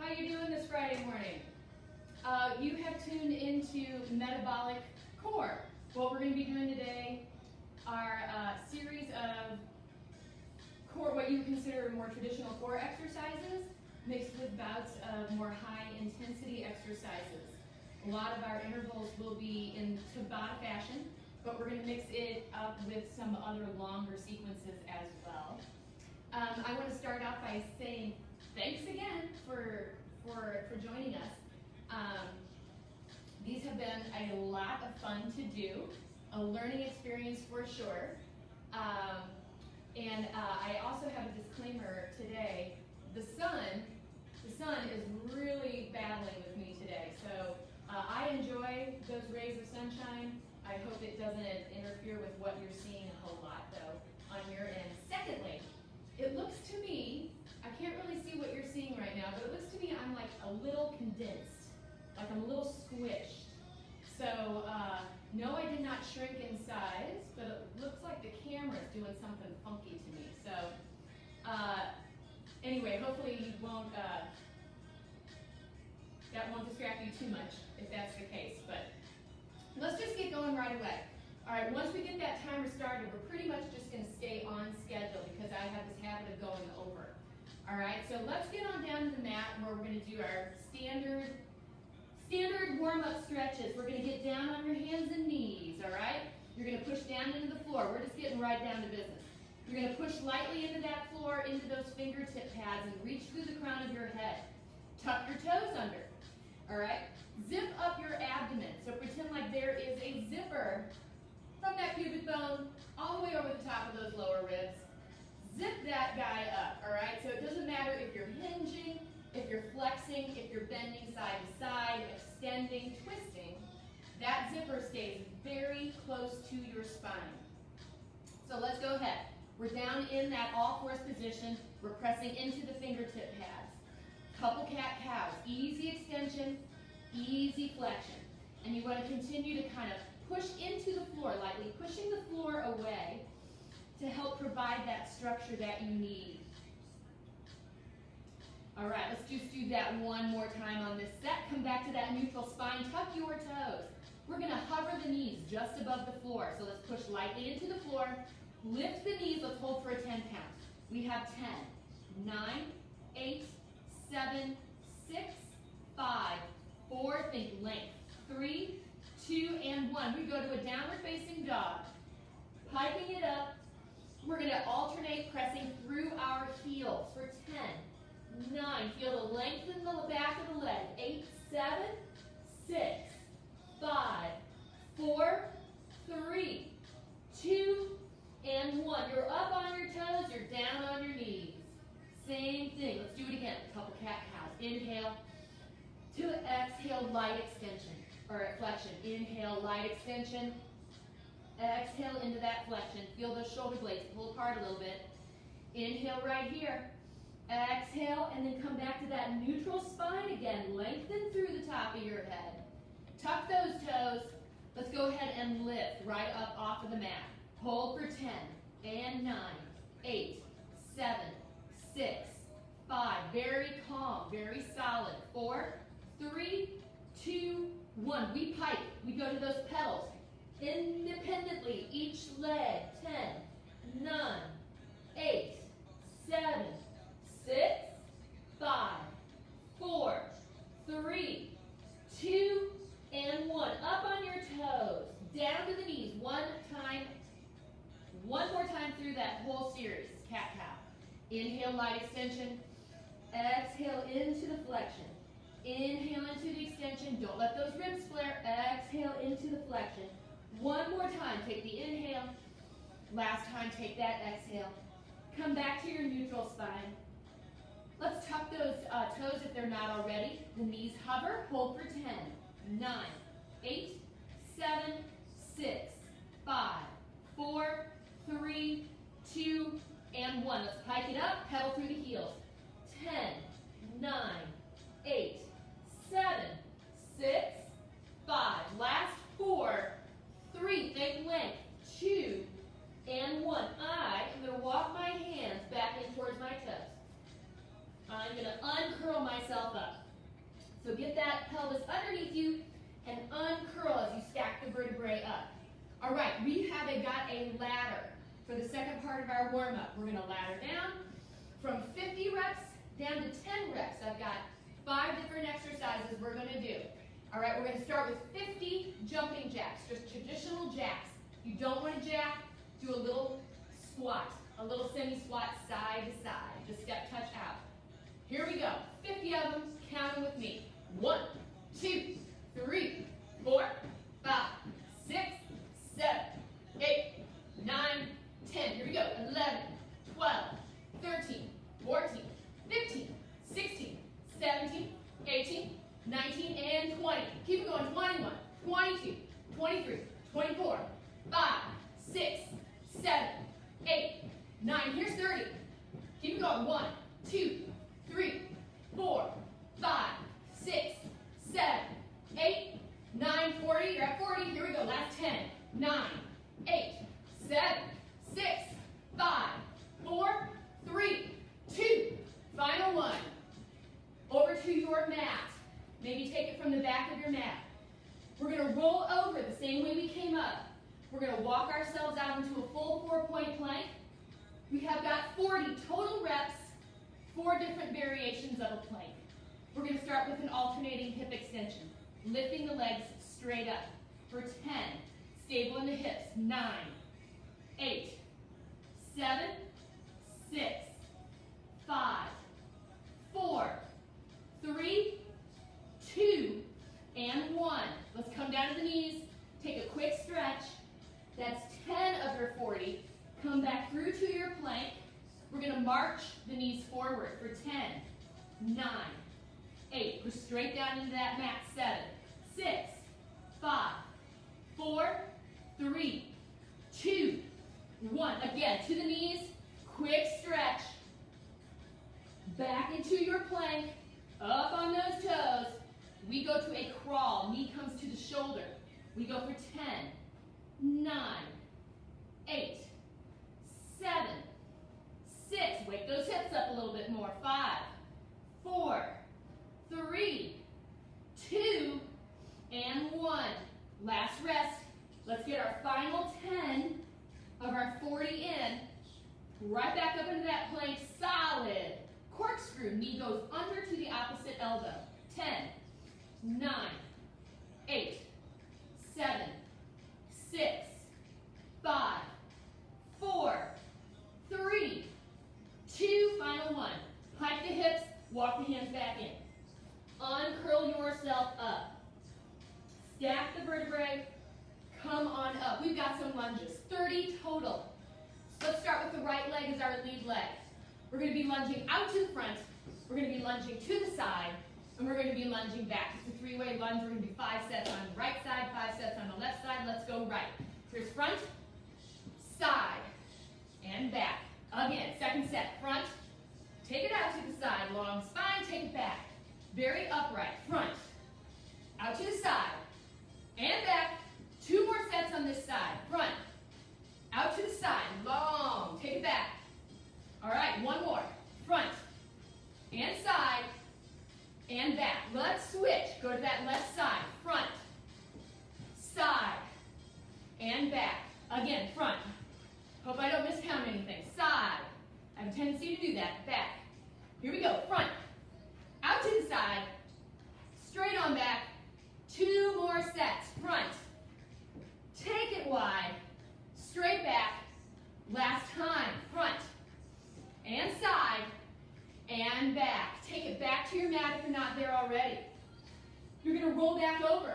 How you doing this Friday morning? You have tuned into Metabolic Core. What we're going to be doing today are a series of core, what you consider more traditional core exercises, mixed with bouts of more high intensity exercises. A lot of our intervals will be in Tabata fashion, but we're going to mix it up with some other longer sequences as well. I want to start off by saying thanks again for joining us. These have been a lot of fun to do, a learning experience for sure. And I also have a disclaimer today. The sun is really battling with me today. So I enjoy those rays of sunshine. I hope it doesn't interfere with what you're seeing a whole lot though on your end. Secondly, it looks to me, I can't really see what you're seeing right now, but it looks to me I'm like a little condensed, like I'm a little squished. So no, I did not shrink in size, but it looks like the camera's doing something funky to me. So anyway, hopefully you won't, that won't distract you too much if that's the case, but let's just get going right away. All right, once we get that timer started, we're pretty much just going to stay on schedule because I have this habit of going over. All right, so let's get on down to the mat where we're going to do our standard warm-up stretches. We're going to get down on your hands and knees, all right? You're going to push down into the floor. We're just getting right down to business. You're going to push lightly into that floor, into those fingertip pads, and reach through the crown of your head. Tuck your toes under, all right? Zip up your abdomen. So pretend like there is a zipper from that pubic bone all the way over the top of those lower ribs. Zip that guy up, all right? So it doesn't matter if you're hinging, if you're flexing, if you're bending side to side, extending, twisting, that zipper stays very close to your spine. So let's go ahead. We're down in that all-fours position. We're pressing into the fingertip pads. Couple cat-cows, easy extension, easy flexion. And you want to continue to kind of push into the floor lightly, pushing the floor away to help provide that structure that you need. All right, let's just do that one more time on this set. Come back to that neutral spine, tuck your toes. We're going to hover the knees just above the floor. So let's push lightly into the floor, lift the knees, let's hold for a 10 count. We have 10, 9, 8, 7, 6, 5, 4, think length, 3, 2, and 1. We go to a downward facing dog. Piping it up, we're going to alternate pressing through our heels for 10, 9, feel the length in the back of the leg, 8, 7, 6, 5, 4, 3, 2, and 1. You're up on your toes, you're down on your knees. Same thing, let's do it again, a couple cat-cows. Inhale to exhale, light extension, or flexion. Inhale, light extension. Exhale into that flexion. Feel those shoulder blades pull apart a little bit. Inhale right here. Exhale, and then come back to that neutral spine again. Lengthen through the top of your head. Tuck those toes. Let's go ahead and lift right up off of the mat. Hold for 10, and 9, 8, 7, 6, 5. Very calm, very solid. 4, 3, 2, 1. We pipe. We go to those pedals. Independently, each leg. 10, 9, 8, 7, 6, 5, 4, 3, 2, and 1. Up on your toes. Down to the knees. One more time through that whole series. Cat-cow. Inhale, light extension. Exhale into the flexion. Inhale into the extension. Don't let those ribs flare. Exhale into the flexion. One more time. Take the inhale. Last time, take that exhale. Come back to your neutral spine. Let's tuck those toes if they're not already. The knees hover. Hold for 10, 9, 8, 7, 6, 5, 4, 3, 2, and 1. Let's pike it up. Pedal through the heels. 10, 9, 8, 7, 6, 5. Last 4, 3. Think length. 2, and 1. I am going to walk my hands back in towards my toes. I'm I'm going to uncurl myself up. So get that pelvis underneath you and uncurl as you stack the vertebrae up. All right, we have got a ladder for the second part of our warm-up. We're going to ladder down from 50 reps down to 10 reps. I've got 5 different exercises we're going to do. All right, we're going to start with 50 jumping jacks, just traditional jacks. You don't want to jack, do a little squat, a little semi-squat side to side. Just step, touch, out. Here we go. 50 of them. Count them with me. 1, 2, 3, 4, 5, 6, 7, 8, 9, 10. Here we go. 11, 12, 13, 14, 15, 16, 17, 18, 19, and 20. Keep it going. 21, 22, 23, 24, 5, 6, 7, 8, 9. Here's 30. Keep it going. 1, 2, 3, 4, 5, 6, 7, 8, 9, 40. You're at 40. Here we go. Last 10. 9, 8, 7, 6, 5, 4, 3, 2. Final one. Over to your mat. Maybe take it from the back of your mat. We're going to roll over the same way we came up. We're going to walk ourselves out into a full 4-point plank. We have got 40 total reps, 4 different variations of a plank. We're going to start with an alternating hip extension, lifting the legs straight up. For 10, stable in the hips. 9, 8, 7, 6, 5, 4, 3, 2, and 1. Let's come down to the knees. Take a quick stretch. That's 10 of your 40. Come back through to your plank. We're going to march the knees forward for 10, 9, 8. Push straight down into that mat. 7, 6, 5, 4, 3, 2, 1. Again, to the knees. Quick stretch. Back into your plank. Up on those toes. We go to a crawl. Knee comes to the shoulder. We go for 10, 9, 8, 7, 6. Wake those hips up a little bit more. 5, 4, 3, 2, and 1. Last rest. Let's get our final 10 of our 40 in. Right back up into that plank. Solid. Corkscrew. Knee goes under to the opposite elbow. 10, 9, 8, 7, 6, 5, 4, 3, 2, final one. Hike the hips, walk the hands back in. Uncurl yourself up. Stack the vertebrae, come on up. We've got some lunges, 30 total. Let's start with the right leg as our lead leg. We're going to be lunging out to the front, we're going to be lunging to the side, and we're going to be lunging back. It's a 3-way lunge. We're going to do 5 sets on the right side, 5 sets on the left side. Let's go right. Here's front, side, and back. Again, second set. Front, take it out to the side. Long spine, take it back. Very upright. Front, out to the side, and back. 2 more sets on this side. Front, out to the side. Long, take it back. All right, 1 more. Front, and side, and back. Let's switch. Go to that left side. Front, side, and back. Again, front. Hope I don't miscount anything. Side. I have a tendency to do that. Back. Here we go. Front, out to the side, straight on back. 2 more sets. Front, take it wide, straight back. Last time. Front, and side, and back. Take it back to your mat if you're not there already. You're going to roll back over.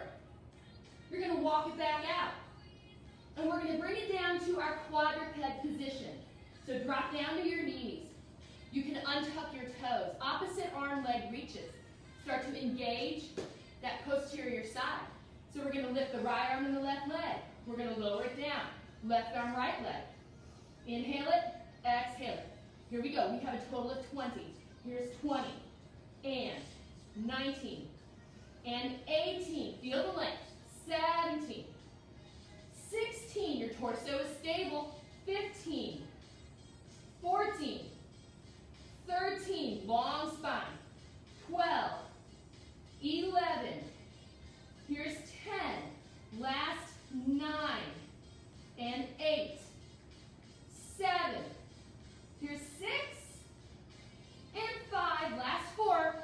You're going to walk it back out. And we're going to bring it down to our quadruped position. So drop down to your knees. You can untuck your toes. Opposite arm leg reaches. Start to engage that posterior side. So we're going to lift the right arm and the left leg. We're going to lower it down. Left arm, right leg. Inhale it, exhale it. Here we go. We have a total of 20. Here's 20, and 19, and 18. Feel the length. 17, 16. Your torso is stable. 15, 14, 13. long spine. 12, 11, here's 10, last 9, and 8, 7, here's 6, and 5, last 4,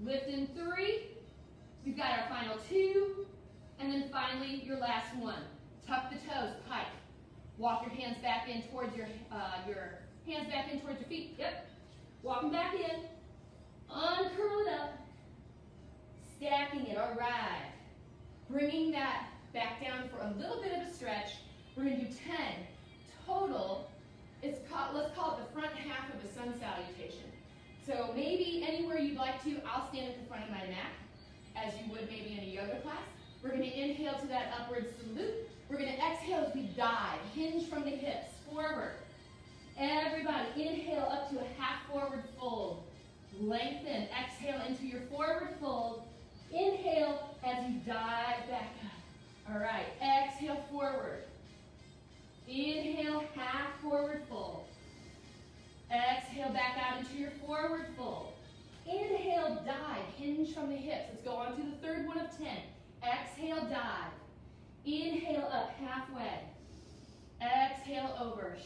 lift in 3, we've got our final 2, and then finally your last 1. Tuck the toes, pike. Walk your hands back in towards your hands back in towards your feet. Yep. Walk them back in. Uncurl it up. Stacking it. All right. Bringing that back down for a little bit of a stretch. We're going to do 10 total. Let's call it the front half of a sun salutation. So maybe anywhere you'd like to, I'll stand at the front of my mat, as you would maybe in a yoga class. We're going to inhale to that upward salute. We're going to exhale as we dive. Hinge from the hips, forward. Everybody, inhale up to a half forward fold. Lengthen. Exhale into your forward fold. Inhale as you dive back up. All right, exhale forward. Inhale, half forward fold. Exhale back out into your forward fold. Inhale, dive. Hinge from the hips. Let's go on to the third one of 10. Exhale, dive. Inhale up halfway. Exhale over.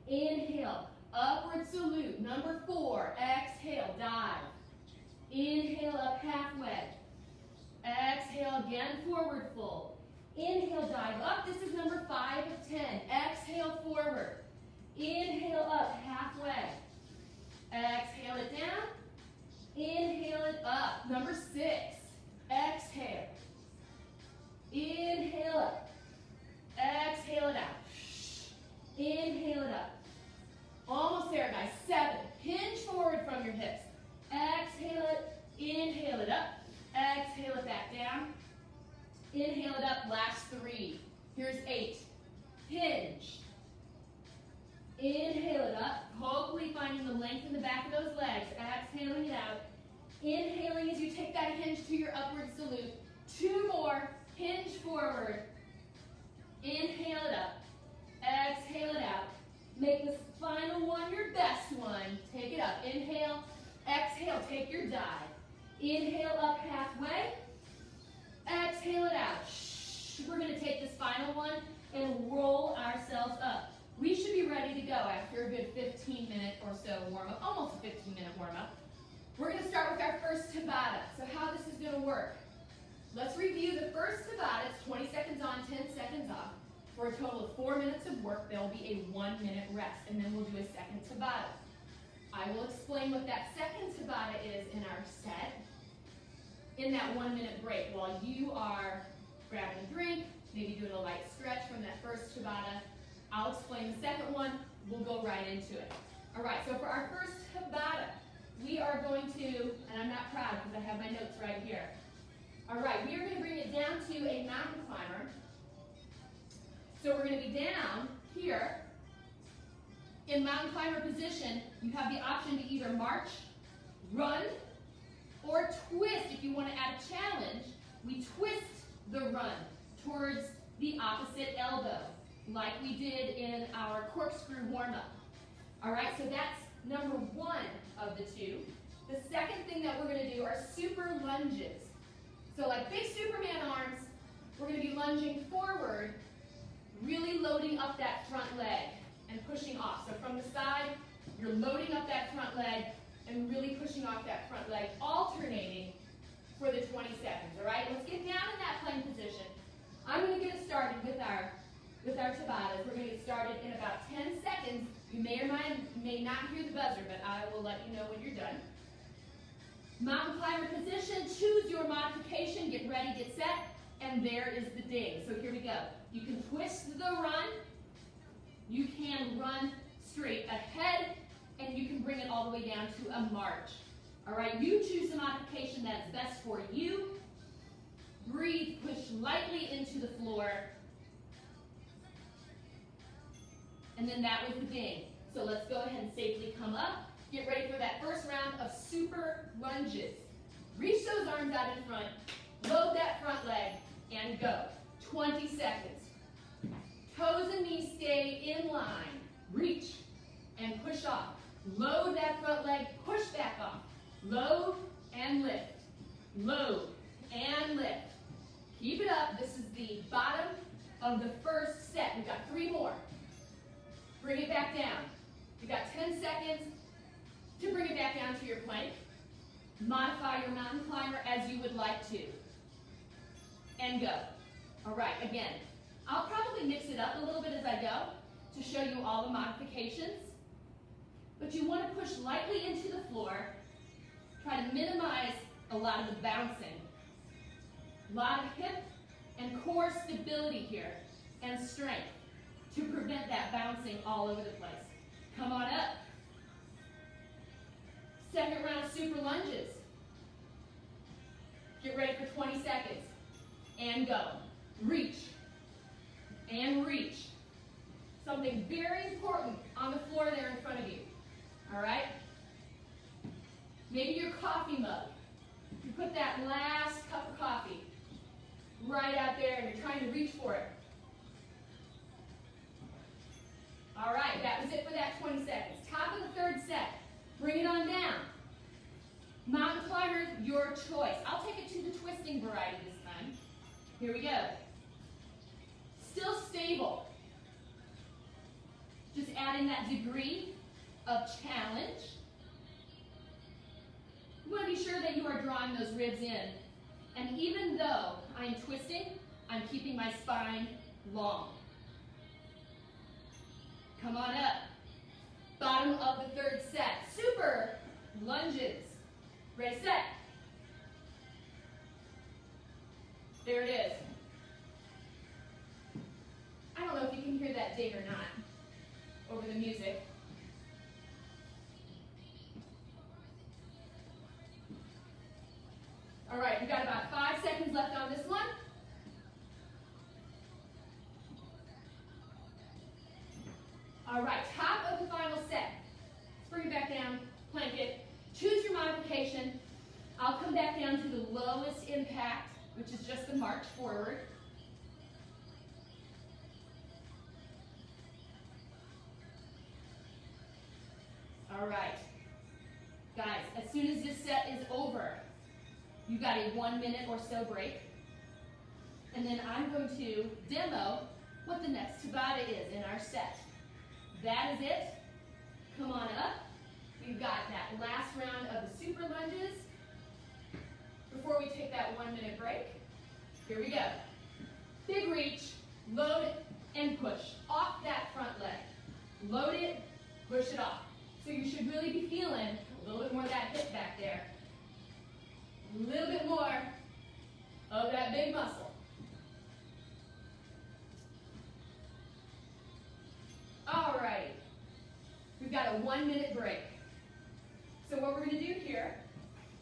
Inhale, upward salute. Number 4. Exhale, dive. Inhale up halfway. Exhale again, forward fold. Inhale, dive up. This is number 5 of 10. Exhale, forward. Inhale up halfway. Exhale it down. Inhale it up. Number 6. Exhale. Inhale up. Exhale it out. Inhale it up. Almost there, guys. 7. Hinge forward from your hips. Exhale it. Inhale it up. Exhale it back down. Inhale it up. Last 3. Here's 8. Hinge. Inhale it up. Hopefully finding the length in the back of those legs. Exhaling it out. Inhaling as you take that hinge to your upward salute. 2 more. Hinge forward. Inhale it up. Exhale it out. Make this final one your best one. Take it up. Inhale. Exhale. Take your dive. Inhale up halfway. Exhale it out. We're going to take this final one and roll ourselves up. We should be ready to go after a good 15-minute or so warm-up. Almost a 15-minute warm-up. We're going to start with our first Tabata. So how this is going to work. Let's review the first Tabata. It's 20 seconds on, 10 seconds off. For a total of 4 minutes of work, there will be a 1-minute rest, and then we'll do a second Tabata. I will explain what that second Tabata is in our set in that 1-minute break while you are grabbing a drink, maybe doing a light stretch from that first Tabata. I'll explain the second one. We'll go right into it. All right, so for our first Tabata, we are going to, and I'm not proud because I have my notes right here. All right, we are going to bring it down to a mountain climber. So we're going to be down here. In mountain climber position, you have the option to either march, run, or twist. If you want to add a challenge, we twist the run towards the opposite elbow, like we did in our corkscrew warm-up. All right, so that's number 1 of the 2. The second thing that we're going to do are super lunges. So like big Superman arms, we're going to be lunging forward, really loading up that front leg and pushing off. So from the side, you're loading up that front leg and really pushing off that front leg, alternating for the 20 seconds, all right? Let's get down in that plank position. I'm going to get us started with our Tabatas. We're going to get started in about 10 seconds. You may or may not hear the buzzer, but I will let you know when you're done. Mountain climber position, choose your modification, get ready, get set, and there is the ding. So here we go. You can twist the run, you can run straight ahead, and you can bring it all the way down to a march. All right, you choose the modification that's best for you. Breathe, push lightly into the floor. And then that was the ding. So let's go ahead and safely come up. Get ready for that first round of super lunges. Reach those arms out in front, load that front leg, and go. 20 seconds. Toes and knees stay in line. Reach and push off. Load that Load and lift. Load and lift. Keep it up. This is the bottom of the first set. We've got 3 more. Bring it back down. You've got 10 seconds to bring it back down to your plank. Modify your mountain climber as you would like to. And go. All right, again, I'll probably mix it up a little bit as I go to show you all the modifications. But you want to push lightly into the floor. Try to minimize a lot of the bouncing. A lot of hip and core stability here and strength to prevent that bouncing all over the place. Come on up. Second round of super lunges. Get ready for 20 seconds. And go. Reach. And reach. Something very important on the floor there in front of you. All right? Maybe your coffee mug. You put that last cup of coffee right out there and you're trying to reach for it. All right, that was it for that 20 seconds. Top of the third set. Bring it on down. Mountain climbers, your choice. I'll take it to the twisting variety this time. Here we go. Still stable. Just adding that degree of challenge. You want to be sure that you are drawing those ribs in. And even though I'm twisting, I'm keeping my spine long. Come on up. Bottom of the third set. Super lunges. Ready, set. There it is. I don't know if you can hear that ding or not over the music. All right, we've got about 5 seconds left on this one. All right, top of the final set. Let's bring it back down, plank it. Choose your modification. I'll come back down to the lowest impact, which is just the march forward. All right. Guys, as soon as this set is over, you got a 1 minute or so break. And then I'm going to demo what the next Tabata is in our set. That is it. Come on up. We've got that last round of the super lunges. Before we take that 1 minute break, here we go. Big reach, load and push. Off that front leg. Load it, push it off. So you should really be feeling a little bit more of that hip back there. A little bit more of that big muscle. All right. We've got a 1 minute break. So what we're going to do here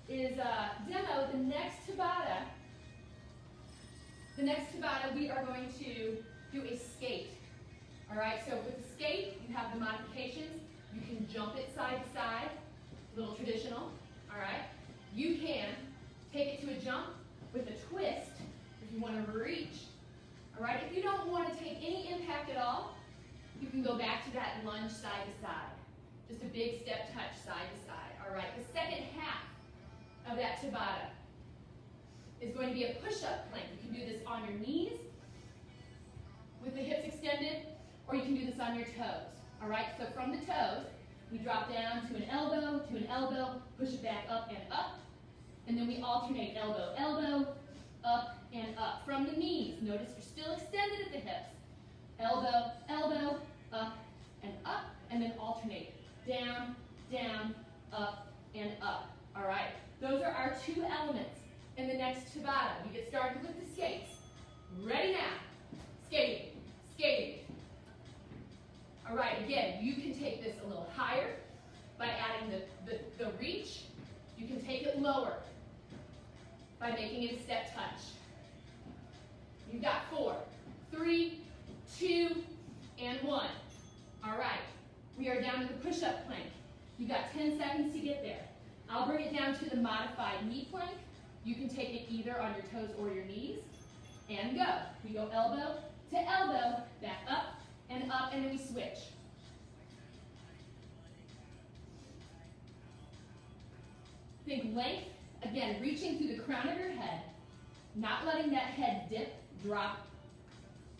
is demo the next Tabata. The next Tabata, we are going to do a skate. All right, so with the skate, you have the modifications. You can jump it side to side, a little traditional. All right, you can take it to a jump with a twist if you want to reach. All right, if you don't want to take any impact at all, you can go back to that lunge side to side. Just a big step touch side to side. All right, the second half of that Tabata is going to be a push-up plank. You can do this on your knees with the hips extended, or you can do this on your toes. All right, so from the toes, we drop down to an elbow, push it back up and up, and then we alternate elbow, elbow, up and up. From the knees, notice you're still extended at the hips. Elbow, elbow, up and up, and then alternate. Down, down, up, and up. All right, those are our 2 elements in the next Tabata. We get started with the skates. Ready now. Skating, skating. All right, again, you can take this a little higher by adding the reach. You can take it lower by making it a step touch. You've got 4, 3, 2, and 1. All right, we are down to the push-up plank. You've got 10 seconds to get there. I'll bring it down to the modified knee plank. You can take it either on your toes or your knees. And go. We go elbow to elbow, back up, and then we switch. Think length, again, reaching through the crown of your head, not letting that head dip, drop,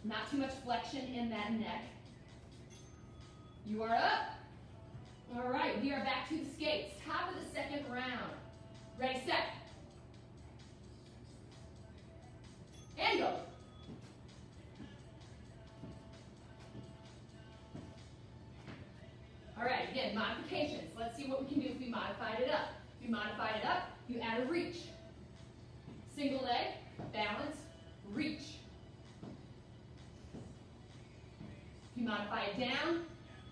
not too much flexion in that neck. You are up. All right, we are back to the skates. Top of the second round. Ready, set. And go. All right, again, modifications. Let's see what we can do if we modified it up. If you modified it up, you add a reach. Single leg, balance, reach. If you modify it down,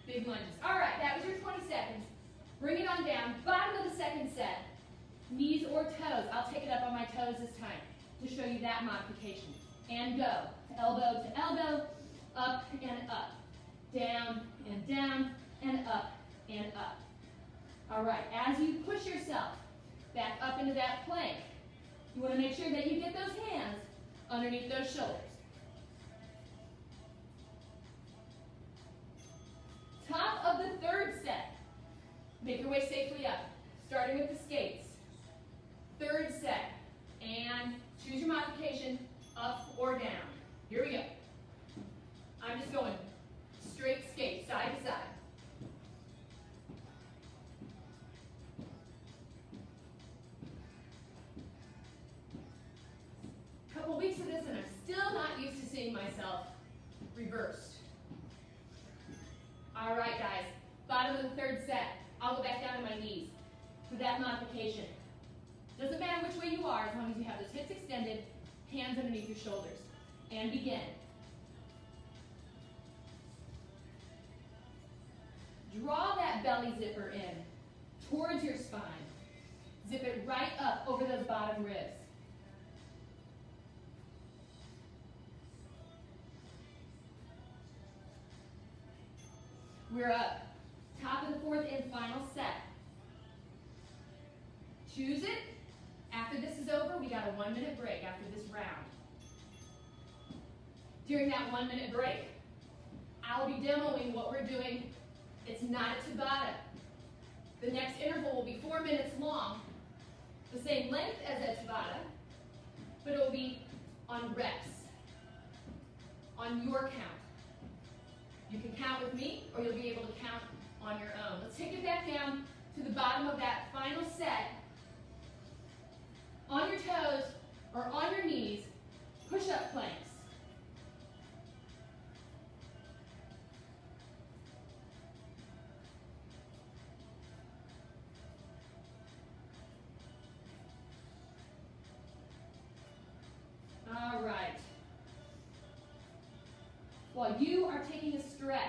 big lunges. All right, that was your 20 seconds. Bring it on down. Bottom of the second set. Knees or toes. I'll take it up on my toes this time to show you that modification. And go. Elbow to elbow, up and up. Down and down, and up and up. All right, as you push yourself back up into that plank, you want to make sure that you get those hands underneath those shoulders. Top of the third set. Make your way safely up, starting with the skates. Third set, and choose your modification, up or down. Here we go. I'm just going straight skate, side to side. Couple weeks of this and I'm still not used to seeing myself reversed. All right, guys, bottom of the third set. I'll go back down to my knees for that modification. Doesn't matter which way you are, as long as you have those hips extended, hands underneath your shoulders. And begin. Draw that belly zipper in towards your spine. Zip it right up over those bottom ribs. We're up. Top of the fourth and final set. Choose it. After this is over, we got a 1-minute break after this round. During that 1-minute break, I'll be demoing what we're doing. It's not a Tabata. The next interval will be 4 minutes long, the same length as a Tabata, but it will be on reps, on your count. You can count with me, or you'll be able to count on your own. Let's take it back down to the bottom of that final set. On your toes or on your knees, push-up planks. All right. While you are taking a stretch,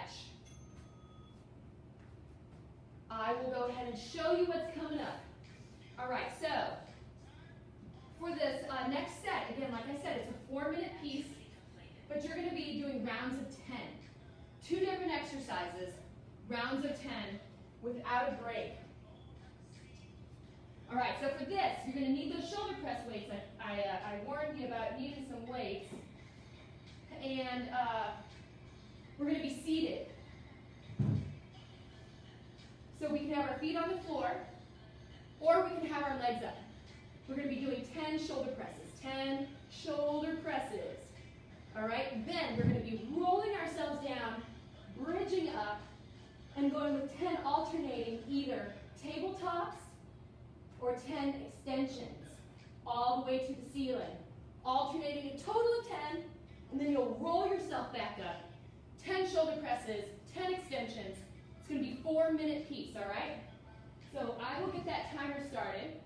I will go ahead and show you what's coming up. All right, so for this next set, again, like I said, it's a 4-minute piece, but you're going to be doing rounds of 10. 2 different exercises, rounds of 10, without a break. All right, so for this, you're going to need those shoulder press weights. I warned you about needing some weights. And we're going to be seated. So we can have our feet on the floor, or we can have our legs up. We're going to be doing 10 shoulder presses. 10 shoulder presses. All right, then we're going to be rolling ourselves down, bridging up, and going with 10 alternating either tabletops or 10 extensions, all the way to the ceiling. Alternating a total of 10, and then you'll roll yourself back up. 10 shoulder presses, 10 extensions. It's going to be a 4-minute piece, all right? So I will get that timer started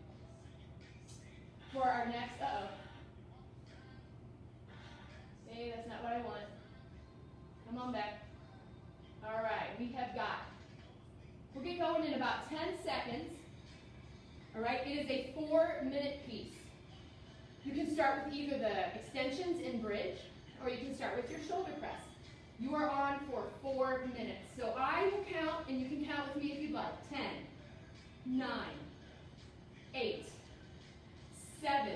for our next, Hey, that's not what I want. Come on back. All right, we'll get going in about 10 seconds. All right, it is a 4-minute piece. You can start with either the extensions and bridge, or you can start with your shoulder press. You are on for 4 minutes. So I will count, and you can count with me if you'd like. 10, 9, 8, 7,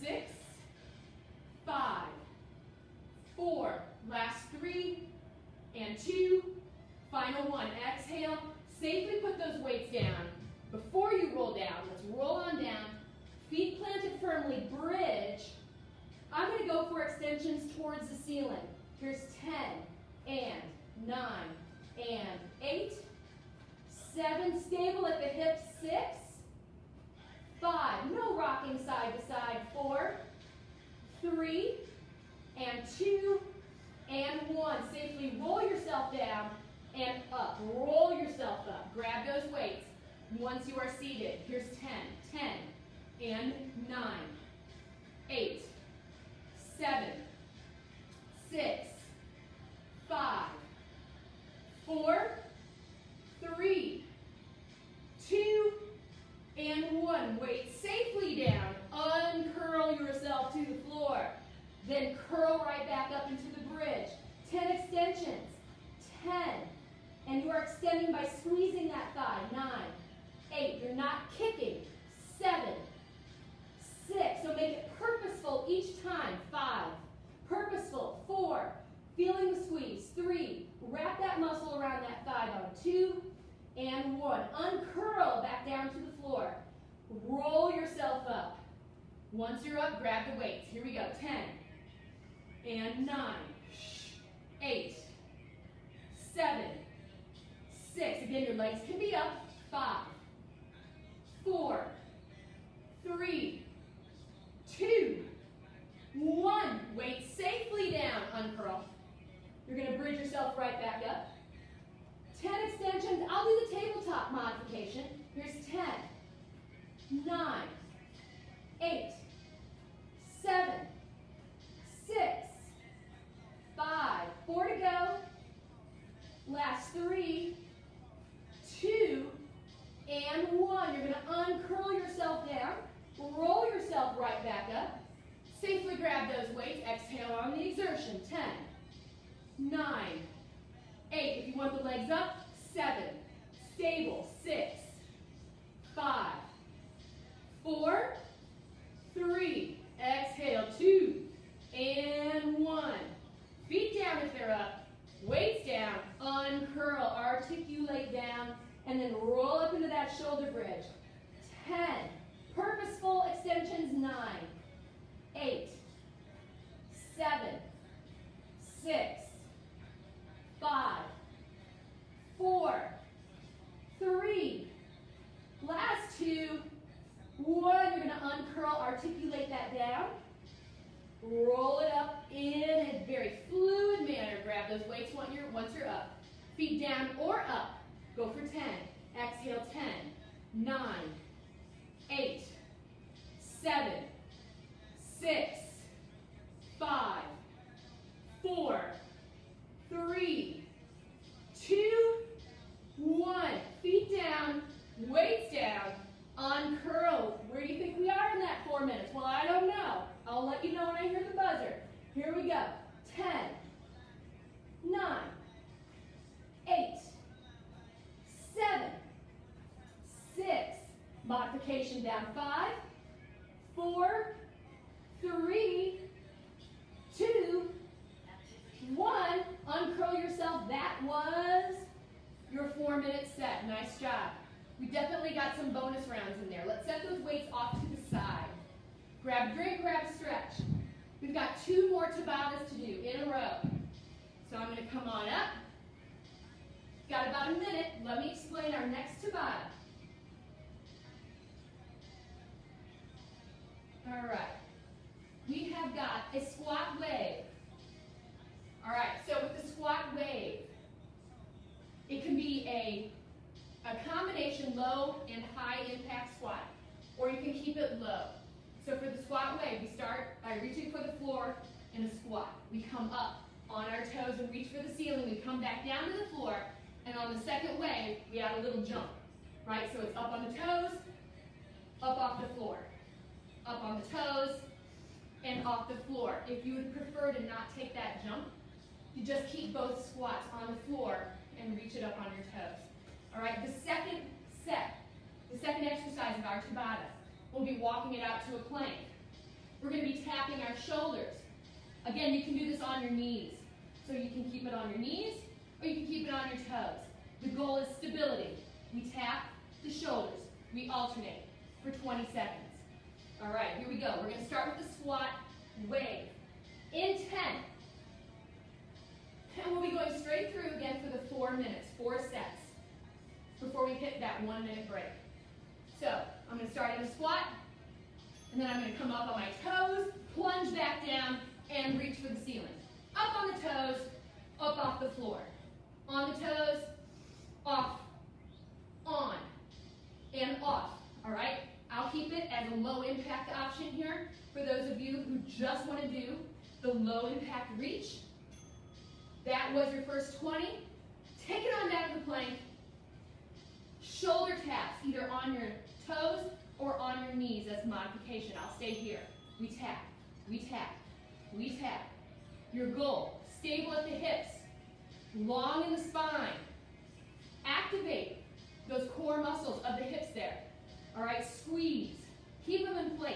6, 5, 4, last 3, and 2, final 1. Exhale, safely put those weights down. Before you roll down, towards the ceiling. Here's 10 and 9 and 8, 7, stable at the hips, 6, 5, no rocking side to side, 4, 3, and 2, and 1. Safely roll yourself down and up. Roll yourself up. Grab those weights once you are seated. Here's 10, 10, and 9, 8, 7, 6, 5, 4, 3, 2, and 1. Weight safely down. Uncurl yourself to the floor. Then curl right back up into the bridge. 10 extensions. 10. And you are extending by squeezing that thigh. 9, 8. You're not kicking. 7, 6. So make it purposeful each time. 5. Purposeful. 4. Feeling the squeeze. 3. Wrap that muscle around that thigh bone. 2 and 1. Uncurl back down to the floor. Roll yourself up. Once you're up, grab the weights. Here we go. 10 and 9, 8, 7, 6. Again, your legs can be up. 5, 4, 3, 2, 1. Weight safely down. Uncurl. You're going to bridge yourself right back up. 10 extensions. I'll do the tabletop modification. Here's 10, 9, 8, 7, 6, 5, 4 to go. Last 3, 2, and 1. You're going to uncurl yourself down. Roll yourself right back up. Safely grab those weights. Exhale on the exertion. 10, 9, 8. If you want the legs up, 7. Stable. 6, 5, 4, 3. Exhale. 2 and 1. Feet down if they're up. Weights down. Uncurl. Articulate down. And then roll up into that shoulder bridge. 10. Purposeful extensions. 9, 8, 7, 6, 5, 4, 3. Last 2. 1. You're going to uncurl, articulate that down. Roll it up in a very fluid manner. Grab those weights once you're up. Feet down or up. Go for 10. Exhale. 10, 9, 8, 7, 6, 5, 4, 3, 2, 1. Feet down, weights down, uncurl. Where do you think we are in that 4 minutes? Well, I don't know. I'll let you know when I hear the buzzer. Here we go. 10, 9, 8, 7, 6. Modification down. 5, 4, 3, 2, 1. Uncurl yourself. That was your 4-minute set. Nice job. We definitely got some bonus rounds in there. Let's set those weights off to the side. Grab a drink, grab a stretch. We've got 2 more Tabatas to do in a row. So I'm going to come on up. Got about a minute. Let me explain our next Tabata. All right. We have got a squat wave. All right, so with the squat wave, it can be a combination low and high impact squat, or you can keep it low. So for the squat wave, we start by reaching for the floor in a squat. We come up on our toes and reach for the ceiling. We come back down to the floor, and on the second wave, we add a little jump, right? So it's up on the toes, up off the floor, up on the toes, and off the floor. If you would prefer to not take that jump, you just keep both squats on the floor and reach it up on your toes. All right, the second set, the second exercise of our Tabata, we'll be walking it out to a plank. We're going to be tapping our shoulders. Again, you can do this on your knees. So you can keep it on your knees, or you can keep it on your toes. The goal is stability. We tap the shoulders. We alternate for 20 seconds. All right, here we go. We're going to start with the squat wave. In 10, And we'll be going straight through again for the 4 minutes, 4 sets, before we hit that 1 minute break. So I'm going to start in a squat, and then I'm going to come up on my toes, plunge back down, and reach for the ceiling. Up on the toes, up off the floor. On the toes, off, on, and off, all right? I'll keep it as a low impact option here for those of you who just want to do the low impact reach. That was your first 20. Take it on down to the plank. Shoulder taps, either on your toes or on your knees as modification. I'll stay here. We tap, we tap, we tap. Your goal, stable at the hips, long in the spine. Activate those core muscles of the hips there. All right, squeeze. Keep them in place.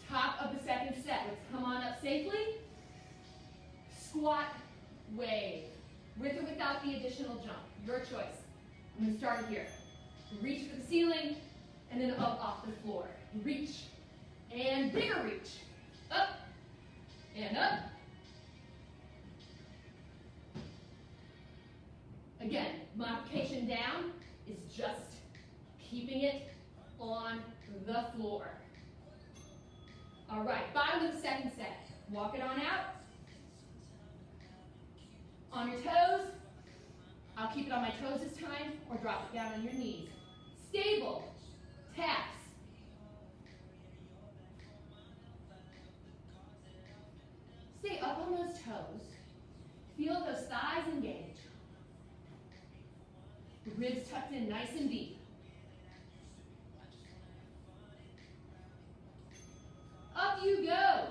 Top of the second set. Let's come on up safely. Squat, wave. With or without the additional jump. Your choice. I'm going to start here. Reach for the ceiling, and then up off the floor. Reach, and bigger reach. Up, and up. Again, modification down is just keeping it on the floor. All right, bottom of the second set. Walk it on out. On your toes. I'll keep it on my toes this time, or drop it down on your knees. Stable, taps. Stay up on those toes. Feel those thighs engage. The ribs tucked in nice and deep. Up you go.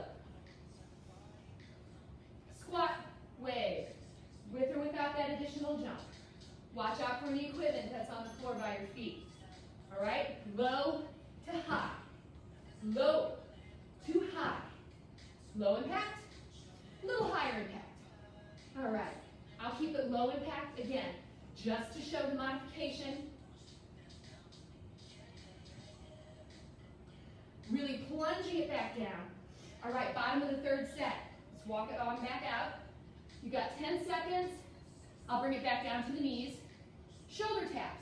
Squat, wave. With or without that additional jump. Watch out for the equipment that's on the floor by your feet. All right? Low to high. Low to high. Low impact, a little higher impact. All right. I'll keep it low impact again, just to show the modification. Really plunging it back down. All right, bottom of the third set. Let's walk it on back out. You got 10 seconds. I'll bring it back down to the knees. Shoulder taps.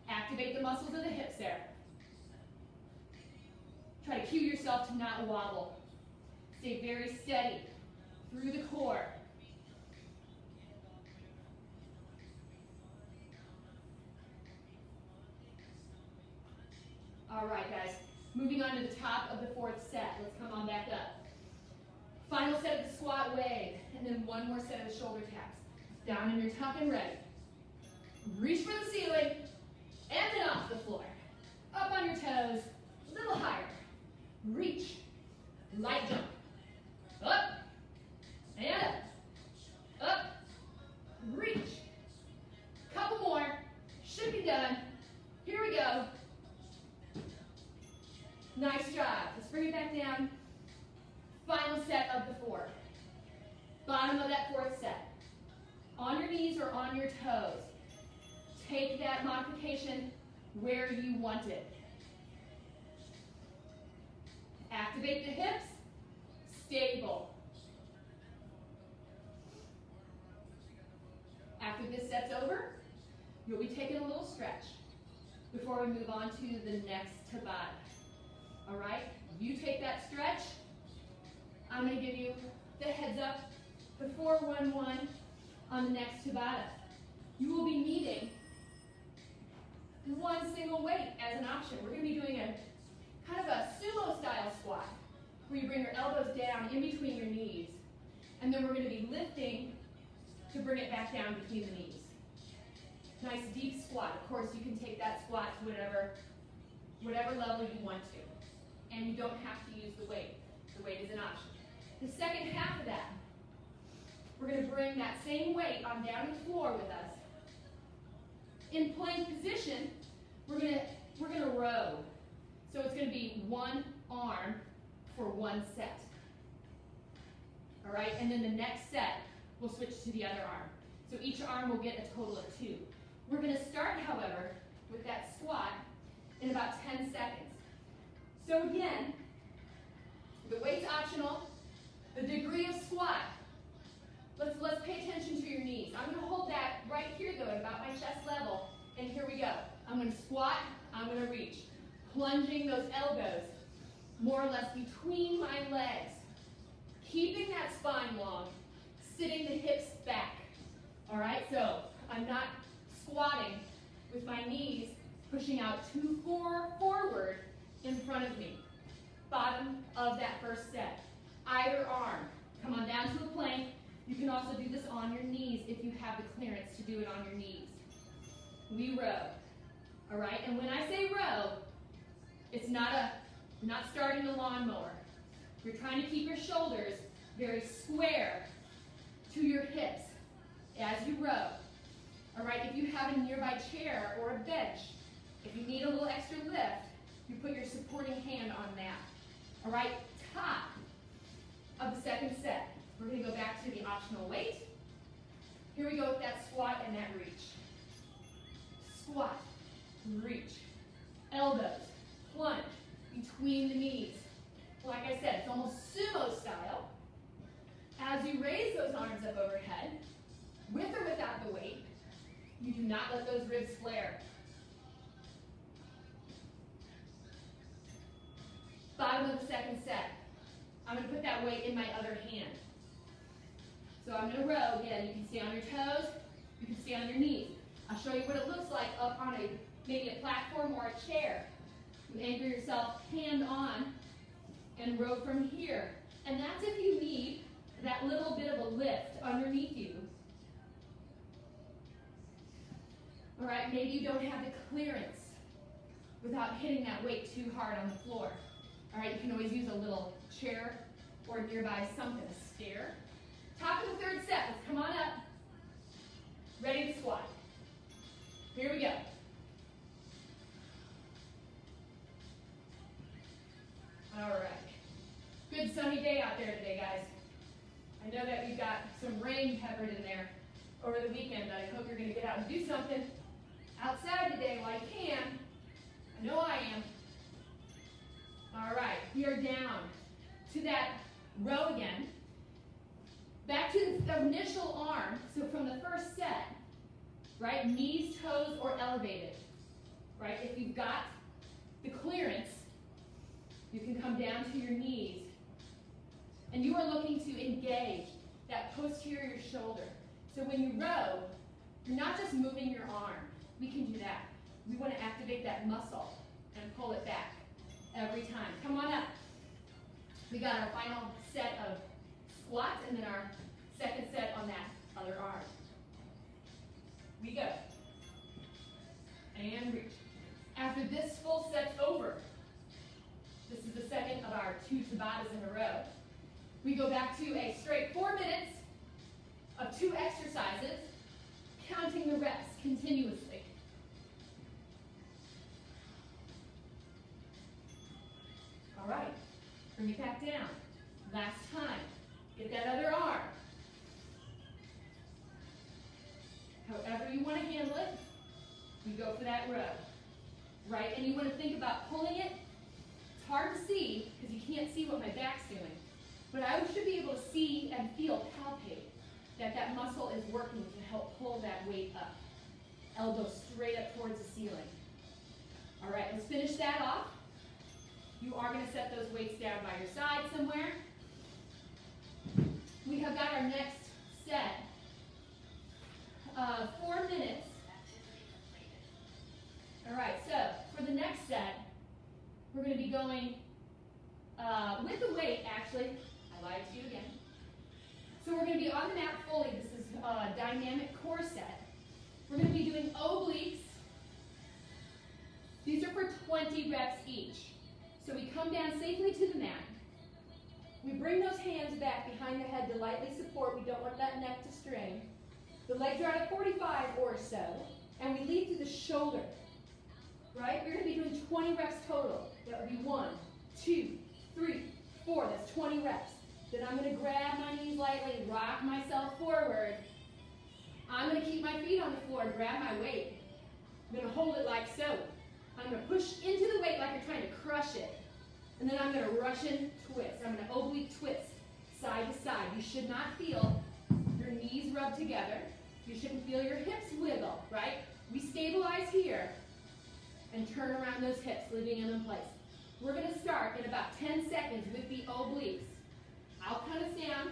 Activate the muscles of the hips there. Try to cue yourself to not wobble. Stay very steady through the core. All right, guys. Moving on to the top of the fourth set. Let's come on back up. Final set of the squat wave, and then one more set of the shoulder taps. Down in your tuck and ready. Reach for the ceiling, and then off the floor. Up on your toes, a little higher. Reach, light jump. Up, and up. Up, reach. Couple more, should be done. Here we go. Nice job. Let's bring it back down. Final set of the 4. Bottom of that fourth set. On your knees or on your toes. Take that modification where you want it. Activate the hips. Stable. After this set's over, you'll be taking a little stretch before we move on to the next Tabata. All right? You take that stretch. I'm going to give you the heads up, the 4-1-1 on the next Tabata. You will be needing one single weight as an option. We're going to be doing a kind of a sumo style squat where you bring your elbows down in between your knees. And then we're going to be lifting to bring it back down between the knees. Nice deep squat. Of course, you can take that squat to whatever level you want to. And you don't have to use the weight. The weight is an option. The second half of that, we're going to bring that same weight on down to the floor with us. In plank position, we're going to row. So it's going to be one arm for one set. All right, and then the next set, we'll switch to the other arm. So each arm will get a total of 2. We're going to start, however, with that squat in about 10 seconds. So again, the weight's optional. The degree of squat. Let's pay attention to your knees. I'm going to hold that right here though, at about my chest level. And here we go. I'm going to squat, I'm going to reach. Plunging those elbows more or less between my legs. Keeping that spine long, sitting the hips back. All right, so I'm not squatting with my knees pushing out too far forward in front of me. Bottom of that first set. Either arm. Come on down to a plank. You can also do this on your knees if you have the clearance to do it on your knees. We row. All right, and when I say row, it's not starting a lawnmower. You're trying to keep your shoulders very square to your hips as you row. All right, if you have a nearby chair or a bench, if you need a little extra lift, you put your supporting hand on that. All right, top of the second set. We're going to go back to the optional weight. Here we go with that squat and that reach. Squat, reach, elbows, plunge between the knees. Like I said, it's almost sumo style. As you raise those arms up overhead, with or without the weight, you do not let those ribs flare. Bottom of the second set. I'm going to put that weight in my other hand. So I'm going to row. Again, you can stay on your toes. You can stay on your knees. I'll show you what it looks like up on maybe a platform or a chair. You anchor yourself hand on and row from here. And that's if you need that little bit of a lift underneath you. All right, maybe you don't have the clearance without hitting that weight too hard on the floor. All right, you can always use a little chair or nearby something, a stair. Top of the third set, let's come on up. Ready to squat. Here we go. All right. Good sunny day out there today, guys. I know that we've got some rain peppered in there over the weekend. I hope you're going to get out and do something outside today while you can. I know I am. All right, we are down to that row again. Back to the initial arm. So from the first set, right, knees, toes, or elevated. Right, if you've got the clearance, you can come down to your knees. And you are looking to engage that posterior shoulder. So when you row, you're not just moving your arm. We can do that. We want to activate that muscle and pull it back every time. Come on up. We got our final set of squats and then our second set on that other arm. We go. And reach. After this full set's over, this is the second of our 2 Tabatas in a row. We go back to a straight 4 minutes of 2 exercises, counting the reps continuously. All right, bring it back down. Last time. Get that other arm. However you want to handle it, we go for that row. Right, and you want to think about pulling it. It's hard to see because you can't see what my back's doing. But I should be able to see and feel, palpate, that that muscle is working to help pull that weight up. Elbow straight up towards the ceiling. All right, let's finish that off. You are going to set those weights down by your side somewhere. We have got our next set of 4 minutes. All right, so for the next set, we're going to be going with the weight, actually. I lied to you again. So we're going to be on the mat fully. This is a dynamic core set. We're going to be doing obliques. These are for 20 reps each. So we come down safely to the mat. We bring those hands back behind the head to lightly support. We don't want that neck to strain. The legs are at a 45 or so, and we lead through the shoulder. Right? We're going to be doing 20 reps total. That would be 1, 2, 3, 4. That's 20 reps. Then I'm going to grab my knees lightly, rock myself forward. I'm going to keep my feet on the floor, grab my weight. I'm going to hold it like so. I'm going to push into the weight like you're trying to crush it. And then I'm going to Russian twist. I'm going to oblique twist, side to side. You should not feel your knees rub together. You shouldn't feel your hips wiggle, right? We stabilize here and turn around those hips, leaving them in place. We're going to start in about 10 seconds with the obliques. I'll count us down,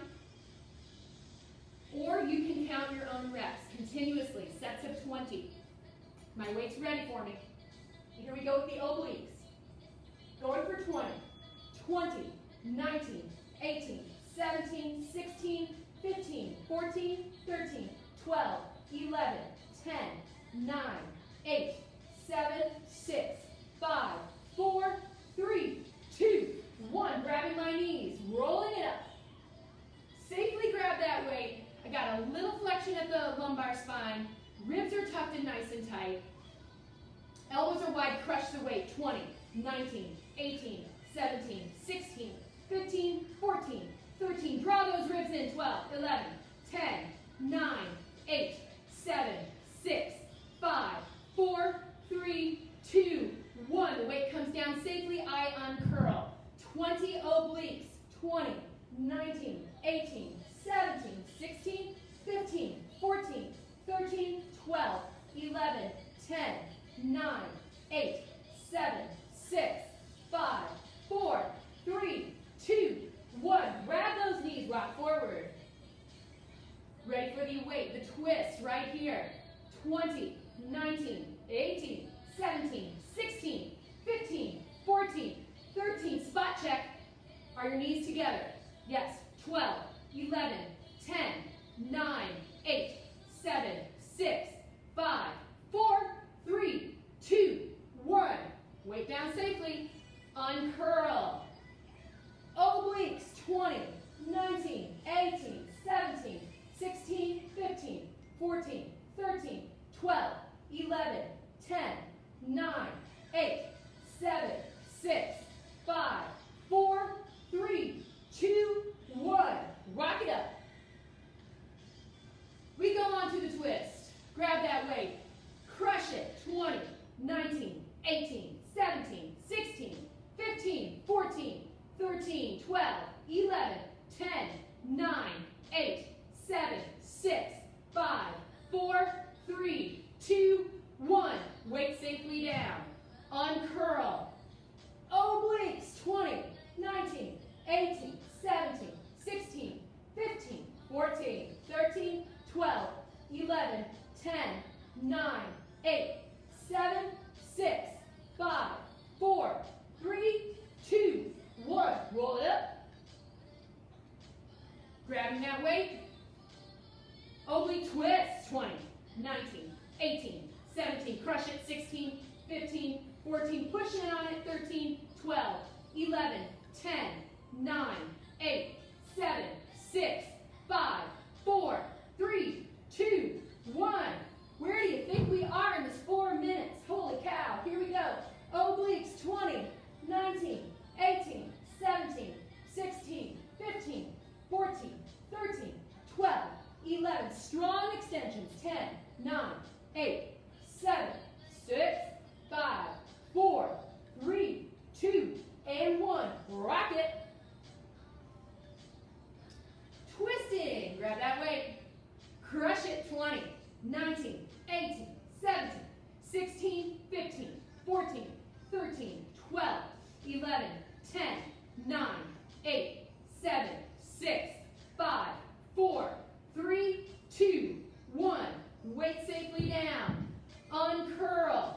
or you can count your own reps continuously, sets of 20. My weight's ready for me. Here we go with the obliques. Going for 20, 20, 19, 18, 17, 16, 15, 14, 13, 12, 11, 10, 9, 8, 7, 6, 5, 4, 3, 2, 1. Grabbing my knees, rolling it up. Safely grab that weight. I got a little flexion at the lumbar spine. Ribs are tucked in nice and tight. Elbows are wide, crush the weight. 20, 19, 18, 17, 16, 15, 14, 13. Draw those ribs in. 12, 11, 10, 9, 8, 7, 6, 5, 4, 3, 2, 1. The weight comes down safely. I uncurl. 20 obliques. 20, 19, 18, 17, 16, 15, 14, 13, 12, 11, 10, 9, 8, 7, 6, 5, 4, 3, 2, 1. Grab those knees, rock forward. Ready for the weight, the twist right here. 20, 19, 18, 17, 16, 15, 14, 13. Spot check. Are your knees together? Yes. 12, 11, 10, 9, 8, 7, 6, 5, 4, 3, 2, 1. Weight down safely. Uncurl. Obliques. 20, 19, 18, 17, 16, 15, 14, 13, 12, 11, 10, 9, 8, 7, 6, 5, 4, 3, 2, 1. Rock it up. We go on to the twist. Grab that weight. Crush it. 20, 19, 18, 17, 16, 15, 14, 13, 12, 11, 10, 9, 8, 7, 6, 5, 4, 3, 2, 1. Weight safely down. Uncurl. Obliques. 20, 19, 18, 17, 16, 15, 14, 13, 12, 11, 10, 9, 8, 7, 6, 5, 4, 3, 2, 1. Roll it up. Grabbing that weight. Oblique twist. 20, 19, 18, 17. Crush it. 16, 15, 14. Pushing it on it. 13, 12, 11, 10, 9, 8, 7, 6, 5, 4, 3, 2, 1. Where do you think we are in this 4 minutes? Holy cow. Here we go. Obliques. 20, 19, 18, 17, 16, 15, 14, 13, 12, 11. Strong extensions. 10, 9, 8, 7, 6, 5, 4, 3, 2, and 1. Rock it. Twisting. Grab that weight. Crush it. 20, 19, 18, 17, 16, 15, 14, 13, 12, 11, 10, 9, 8, 7, 6, 5, 4, 3, 2, 1. Weight safely down. Uncurl.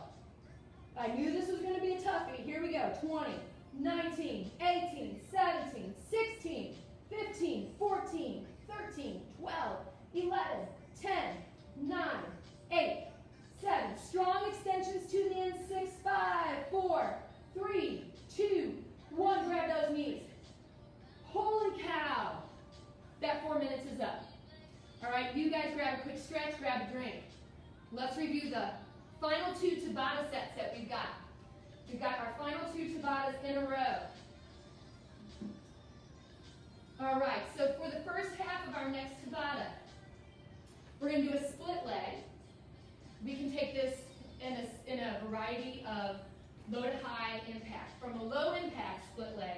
I knew this was going to be a toughie. Here we go. 20, 19, 18, 17, 16, 15, 14, 13, 12, 11, 10, 9, 8, 7. Strong extensions to the end. 6, 5, 4, 3, 2, 1. Grab those knees. Holy cow. That 4 minutes is up. All right, you guys grab a quick stretch, grab a drink. Let's review the final 2 Tabata sets that we've got. We've got our final 2 Tabatas in a row. All right, so for the first half of our next Tabata, we're going to do a split leg. We can take this in a variety of low to high impact. From a low impact split leg,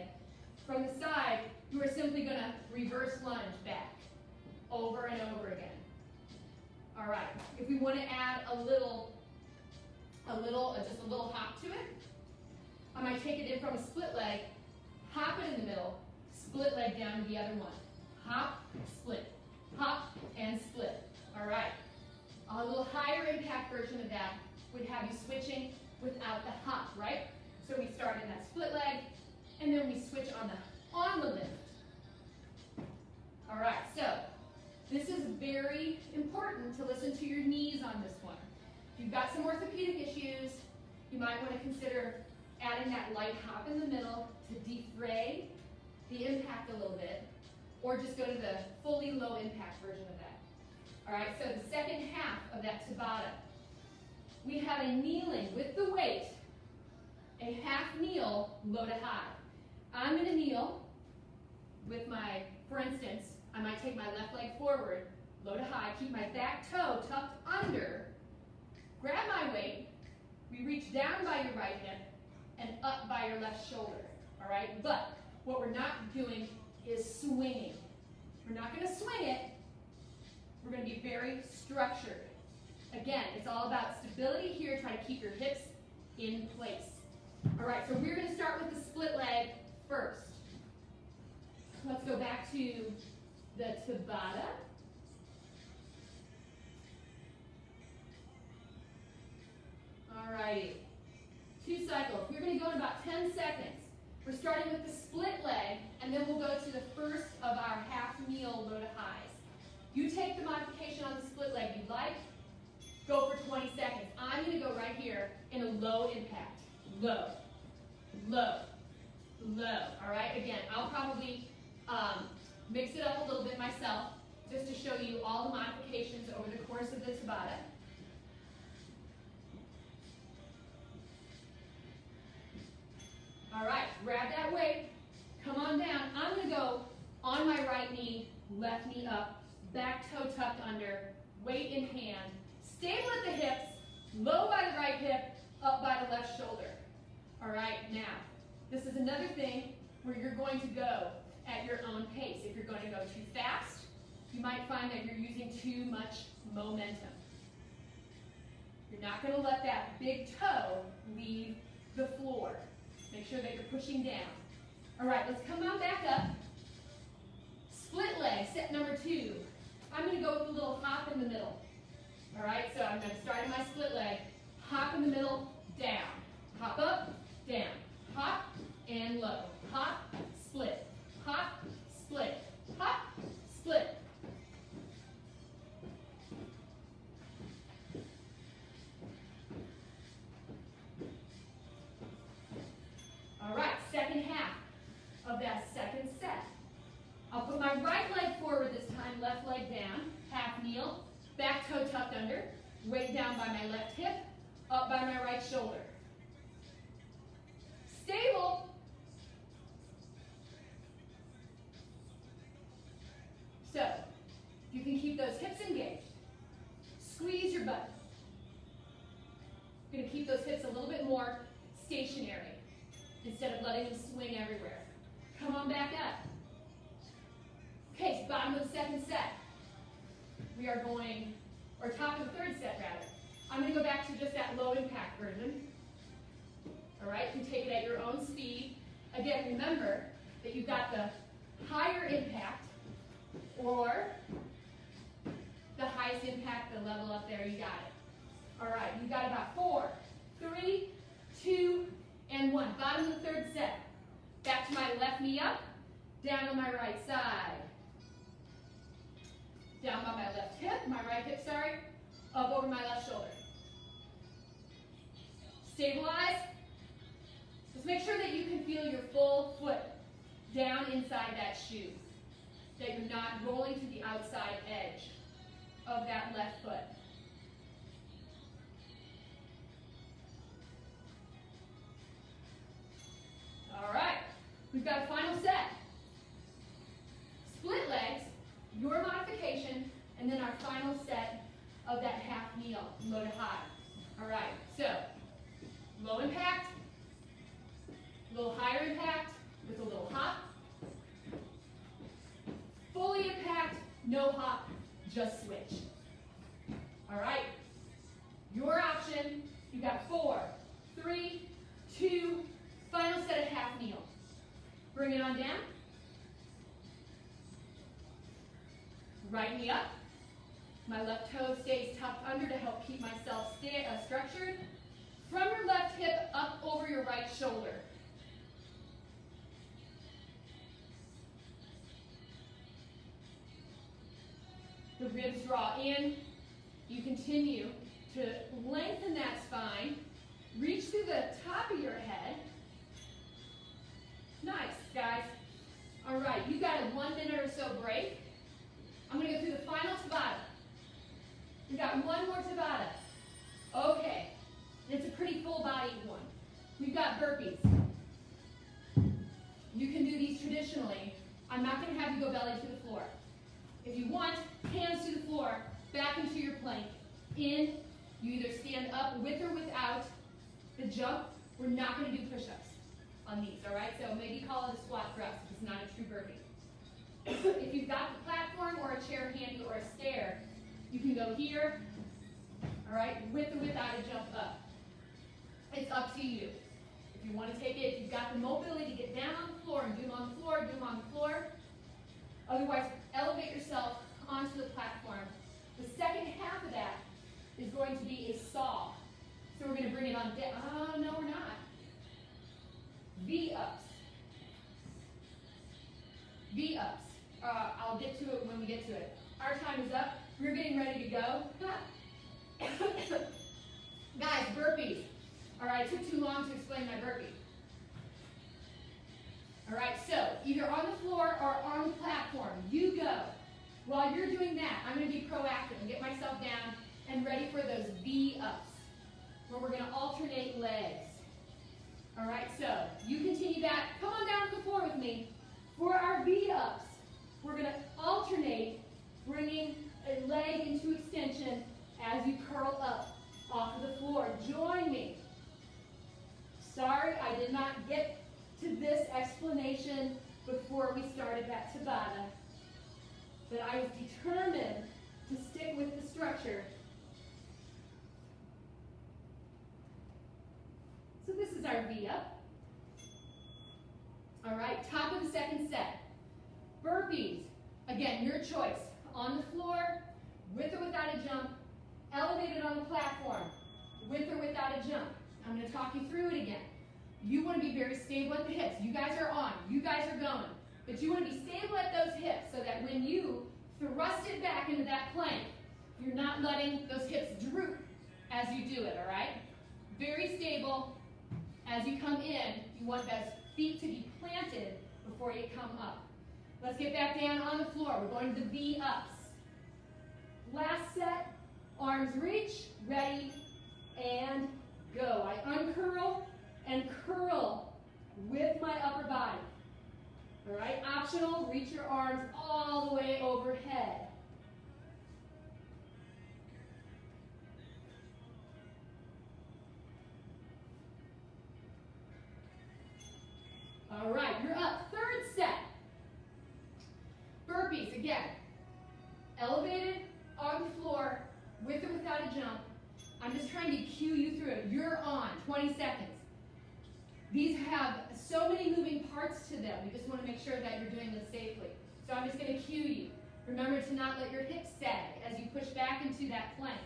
From the side, you are simply going to reverse lunge back over and over again. All right, if we want to add just a little hop to it, I might take it in from a split leg, hop it in the middle, split leg down to the other one. Hop, and split. All right. A little higher impact version of that would have you switching without the hop, right? So we start in that split leg, and then we switch on the lift. All right, so this is very important to listen to your knees on this one. If you've got some orthopedic issues, you might want to consider adding that light hop in the middle to defray the impact a little bit, or just go to the fully low impact version of that. All right, so the second half of that Tabata, we have a kneeling with the weight, a half kneel, low to high. I'm going to kneel with my, for instance, I might take my left leg forward, low to high, keep my back toe tucked under, grab my weight, we reach down by your right hip and up by your left shoulder, all right? But what we're not doing is swinging. We're not going to swing it. We're going to be very structured. Again, it's all about stability here. Try to keep your hips in place. All right, so we're going to start with the split leg first. Let's go back to the Tabata. All righty. 2 cycles. We're going to go in about 10 seconds. We're starting with the split leg, and then we'll go to the first of our half kneel low to highs. You take the modification on the split leg you like, go for 20 seconds. I'm going to go right here in a low impact. Low, low, low. All right, again, I'll probably mix it up a little bit myself just to show you all the modifications over the course of the Tabata. All right, grab that weight, come on down. I'm going to go on my right knee, left knee up, back toe tucked under, weight in hand, stable at the hips, low by the right hip, up by the left shoulder. All right, now, this is another thing where you're going to go at your own pace. If you're going to go too fast, you might find that you're using too much momentum. You're not going to let that big toe leave the floor. Make sure that you're pushing down. All right, let's come on back up. Split leg, set number 2. I'm going to go with a little hop in the middle. All right, so I'm going to start in my split leg, hop in the middle, down. Hop up, down. Hop and low. Hop, split. Hop, split. Hop, split. All right, second half of that second set. I'll put my right leg forward this time, left leg down, half kneel, back toe tucked under, weight down by my left hip, up by my right shoulder. Stable. So, you can keep those hips engaged. Squeeze your butt. You're going to keep those hips a little bit more stationary instead of letting them swing everywhere. Come on back up. Okay, so bottom of the second set. We are going, or top of the third set rather. I'm going to go back to just that low impact version. All right, you can take it at your own speed. Again, remember that you've got the higher impact or the highest impact, the level up there, you got it. All right, you got about 4, 3, 2, and 1. Bottom of the third set. Back to my left knee up, down on my right side. Down by my left hip, my right hip, sorry, up over my left shoulder. Stabilize. Just make sure that you can feel your full foot down inside that shoe, that you're not rolling to the outside edge of that left foot. All right, we've got a final set. Split legs, your modification, and then our final set of that half kneel, low to high. All right, so low impact, a little higher impact with a little hop, fully impact, no hop, just switch. All right, your option, you got 4, 3, 2, final set of half kneel. Bring it on down. Right knee up. My left toe stays tucked under to help keep myself structured. From your left hip up over your right shoulder. The ribs draw in. You continue to lengthen that spine. Reach through the top of your head. Nice, guys. All right, you got a 1 minute or so break. I'm going to go through the final Tabata. We got one more Tabata. Okay, it's a pretty full body one. We've got burpees. You can do these traditionally. I'm not going to have you go belly to the floor. If you want, hands to the floor, back into your plank. In, you either stand up with or without the jump. We're not going to do push-ups on these, all right? So maybe call it a squat thrust if it's not a true burpee. If you've got the platform or a chair handy or a stair, you can go here, all right, with or without a jump up. It's up to you. If you want to take it, if you've got the mobility to get down on the floor and do them on the floor, do them on the floor. Otherwise, elevate yourself onto the platform. The second half of that is going to be a saw. So we're going to bring it on down. Oh, no, we're not. V-ups. V-ups. I'll get to it when we get to it. Our time is up. We're getting ready to go. Guys, burpees. All right, it took too long to explain my burpee. All right, so either on the floor or on the platform, you go. While you're doing that, I'm going to be proactive and get myself down and ready for those V-ups, where we're going to alternate legs. All right, so you continue that. Come on down to the floor with me. For our V-ups, we're going to alternate bringing a leg into extension as you curl up off of the floor. Join me. Sorry, I did not get to this explanation before we started that Tabata, but I was determined to stick with the structure. So this is our V-up. All right, top of the second set. Burpees, again, your choice. On the floor, with or without a jump, elevated on the platform, with or without a jump. I'm going to talk you through it again. You want to be very stable at the hips. You guys are on. You guys are going. But you want to be stable at those hips so that when you thrust it back into that plank, you're not letting those hips droop as you do it, all right? Very stable. As you come in, you want those feet to be planted before you come up. Let's get back down on the floor. We're going to the V-ups. Last set, arms reach, ready, and go. I uncurl and curl with my upper body. All right, optional, reach your arms all the way overhead. All right, you're up. Third set. Burpees, again. Elevated, on the floor, with or without a jump. I'm just trying to cue you through it. You're on, 20 seconds. These have so many moving parts to them. We just want to make sure that you're doing this safely. So I'm just going to cue you. Remember to not let your hips sag as you push back into that plank.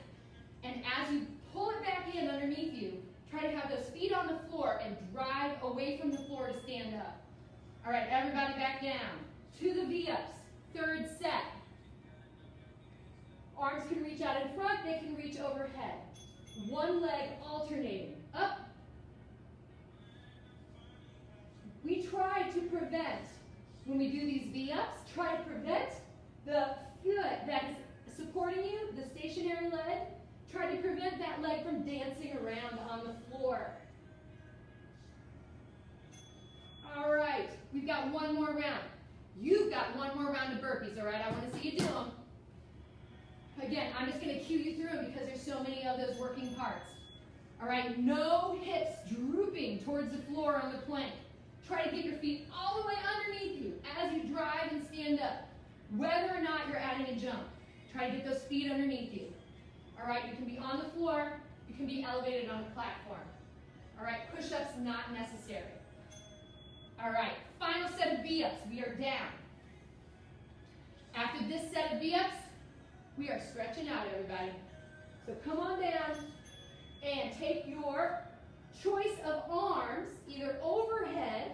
And as you pull it back in underneath you, try to have those feet on the floor and drive away from the floor to stand up. All right, everybody back down. To the V-ups. Third set. Arms can reach out in front, they can reach overhead. One leg alternating. Up. We try to prevent, when we do these V-ups, try to prevent the foot that is supporting you, the stationary leg, try to prevent that leg from dancing around on the floor. All right, we've got one more round. You've got one more round of burpees, all right? I want to see you do them. Again, I'm just going to cue you through because there's so many of those working parts. All right, no hips drooping towards the floor on the plank. Try to get your feet all the way underneath you as you drive and stand up. Whether or not you're adding a jump, try to get those feet underneath you. All right, you can be on the floor, you can be elevated on a platform. All right, push-ups not necessary. All right, final set of V-ups. We are down. After this set of V-ups, we are stretching out, everybody. So come on down and take your choice of arms, either overhead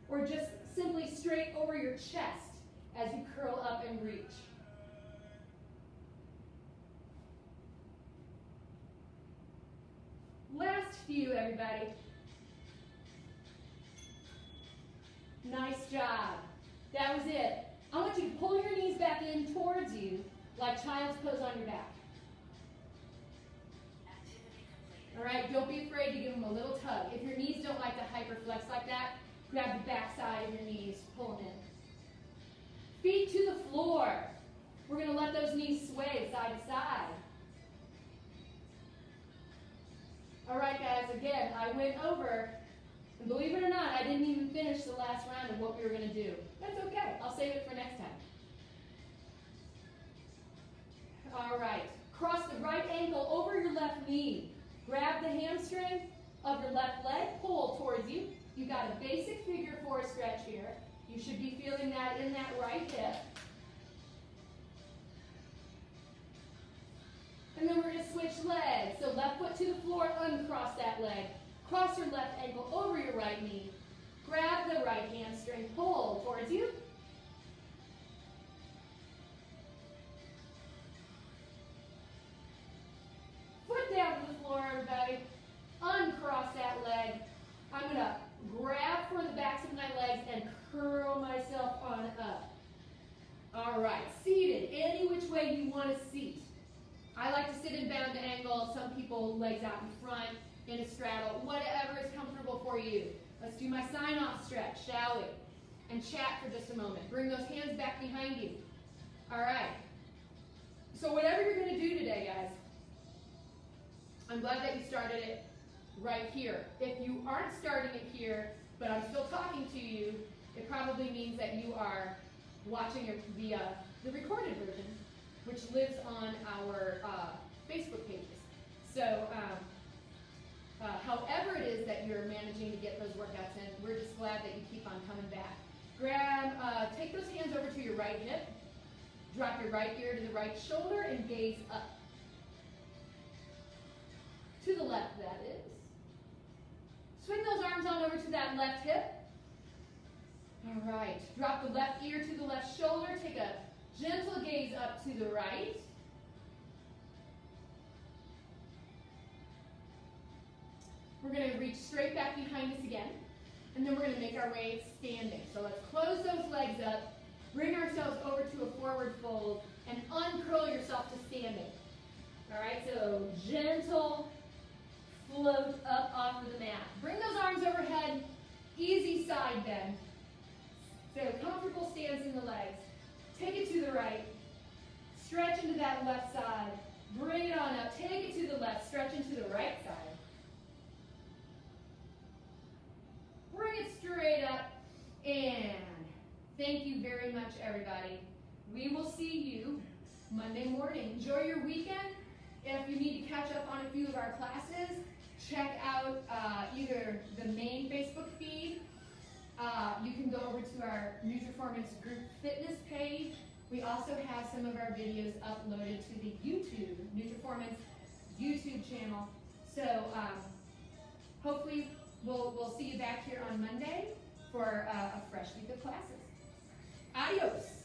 or just simply straight over your chest as you curl up and reach. Last few, everybody. Nice job. That was it. I want you to pull your knees back in towards you like child's pose on your back. All right, don't be afraid to give them a little tug. If your knees don't like to hyperflex like that, grab the back side of your knees, pull them in. Feet to the floor. We're going to let those knees sway side to side. All right, guys, again, I went over, and believe it or not, I didn't even finish the last round of what we were going to do. That's okay. I'll save it for next time. All right. Cross the right ankle over your left knee. Grab the hamstring of your left leg, pull towards you. You got a basic figure four stretch here. You should be feeling that in that right hip. And then we're going to switch legs. So left foot to the floor, uncross that leg. Cross your left ankle over your right knee. Grab the right hamstring, pull towards you. Foot down to the floor, everybody. Uncross that leg. I'm going to grab for the backs of my legs and curl myself on up. All right, seated, any which way you want to seat. I like to sit in bound angle. Some people legs out in front, in a straddle, whatever is comfortable for you. Let's do my sign-off stretch, shall we? And chat for just a moment. Bring those hands back behind you. All right. So whatever you're going to do today, guys, I'm glad that you started it right here. If you aren't starting it here, but I'm still talking to you, it probably means that you are watching it via the recorded version, which lives on our Facebook pages. So however it is that you're managing to get those workouts in, we're just glad that you keep on coming back. Take those hands over to your right hip. Drop your right ear to the right shoulder and gaze up. To the left, that is. Swing those arms on over to that left hip. All right. Drop the left ear to the left shoulder. Take a gentle gaze up to the right. We're going to reach straight back behind us again. And then we're going to make our way standing. So let's close those legs up. Bring ourselves over to a forward fold. And uncurl yourself to standing. All right, so gentle float up off of the mat. Bring those arms overhead. Easy side bend. So comfortable stance in the legs. Take it to the right. Stretch into that left side. Bring it on up. Take it to the left. Stretch into the right side. Bring it straight up. And thank you very much, everybody. We will see you Monday morning. Enjoy your weekend. If you need to catch up on a few of our classes, check out either the main Facebook feed. You can go over to our Nutriformance Group Fitness page. We also have some of our videos uploaded to the YouTube, Nutriformance YouTube channel. So hopefully we'll see you back here on Monday for a fresh week of classes. Adios.